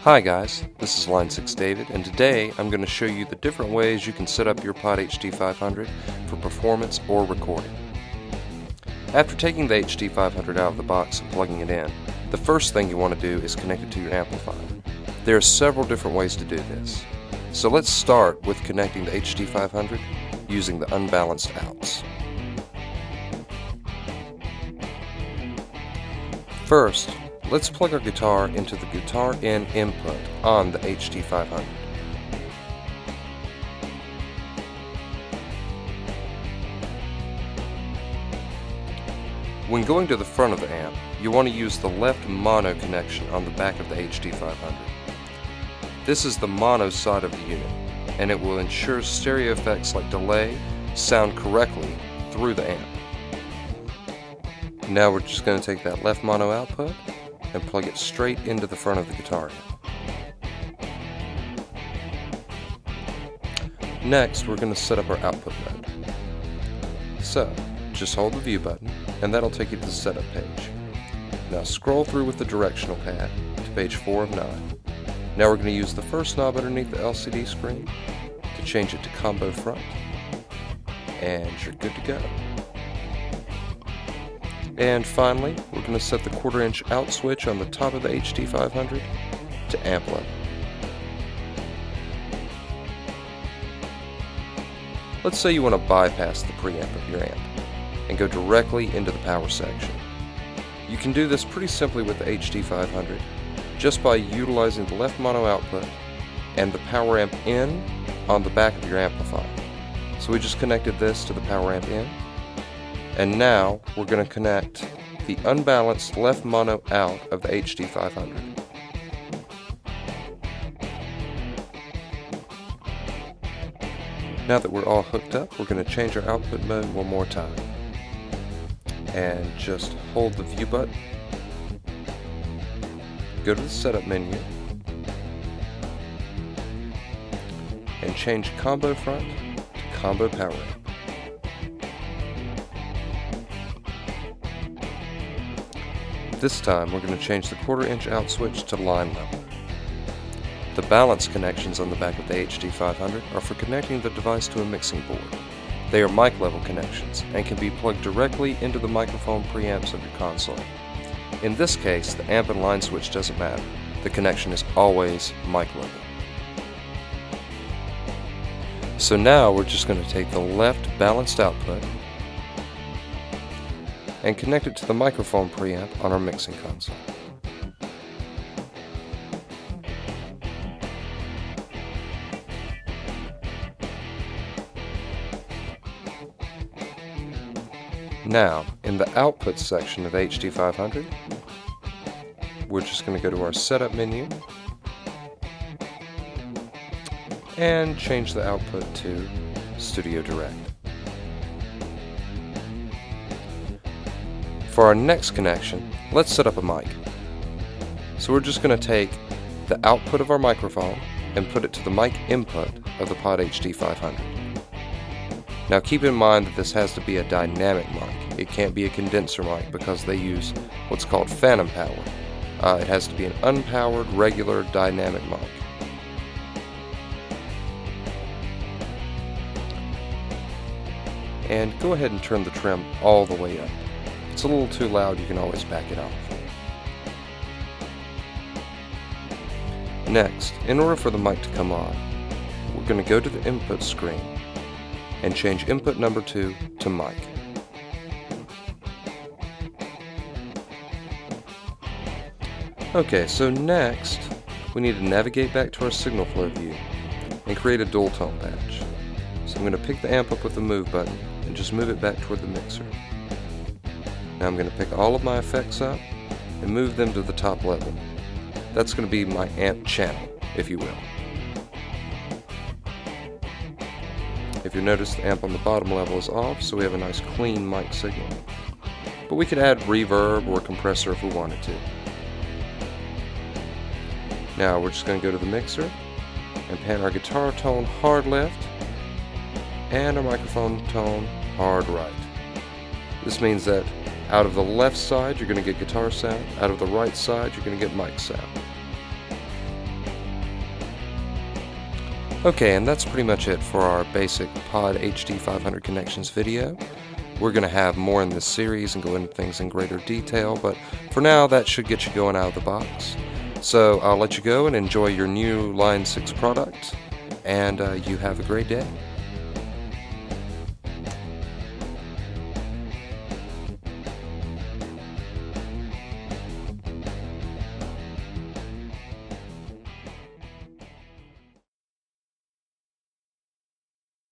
Hi guys, this is Line 6 David, and today I'm going to show you the different ways you can set up your POD HD500 for performance or recording. After taking the HD500 out of the box and plugging it in, the first thing you want to do is connect it to your amplifier. There are several different ways to do this. So let's start with connecting the HD500 using the unbalanced outs. First, let's plug our guitar into the guitar in input on the HD500. When going to the front of the amp, you want to use the left mono connection on the back of the HD500. This is the mono side of the unit, and it will ensure stereo effects like delay sound correctly through the amp. Now we're just going to take that left mono output and plug it straight into the front of the guitar amp. Next, we're going to set up our output mode. So, just hold the view button, and that'll take you to the setup page. Now scroll through with the directional pad to page 4 of 9. Now we're going to use the first knob underneath the LCD screen to change it to combo front, and you're good to go. And finally, we're going to set the 1/4 inch out switch on the top of the HD500 to amp level. Let's say you want to bypass the preamp of your amp and go directly into the power section. You can do this pretty simply with the HD500 just by utilizing the left mono output and the power amp in on the back of your amplifier. So we just connected this to the power amp in. And now we're going to connect the unbalanced left mono out of the HD500. Now that we're all hooked up, we're going to change our output mode one more time. And just hold the view button, go to the setup menu, and change combo front to combo power amp. This time we're going to change the 1/4 inch out switch to line level. The balance connections on the back of the HD500 are for connecting the device to a mixing board. They are mic level connections and can be plugged directly into the microphone preamps of your console. In this case, the amp and line switch doesn't matter. The connection is always mic level. So now we're just going to take the left balanced output and connect it to the microphone preamp on our mixing console. Now, in the output section of HD500, we're just going to go to our setup menu and change the output to Studio Direct. For our next connection, let's set up a mic. So we're just going to take the output of our microphone and put it to the mic input of the POD HD500. Now keep in mind that this has to be a dynamic mic. It can't be a condenser mic because they use what's called phantom power. It has to be an unpowered, regular, dynamic mic. And go ahead and turn the trim all the way up. If it's a little too loud, you can always back it off. Next, in order for the mic to come on, we're going to go to the input screen and change input number 2 to mic. Okay, so next we need to navigate back to our signal flow view and create a dual tone patch. So I'm going to pick the amp up with the move button and just move it back toward the mixer. Now I'm going to pick all of my effects up and move them to the top level. That's going to be my amp channel, if you will. If you notice, the amp on the bottom level is off, so we have a nice clean mic signal. But we could add reverb or compressor if we wanted to. Now we're just going to go to the mixer and pan our guitar tone hard left and our microphone tone hard right. This means that out of the left side you're going to get guitar sound, out of the right side you're going to get mic sound. Okay, and that's pretty much it for our basic POD HD500 Connections video. We're going to have more in this series and go into things in greater detail, but for now that should get you going out of the box. So I'll let you go and enjoy your new Line 6 product, and you have a great day.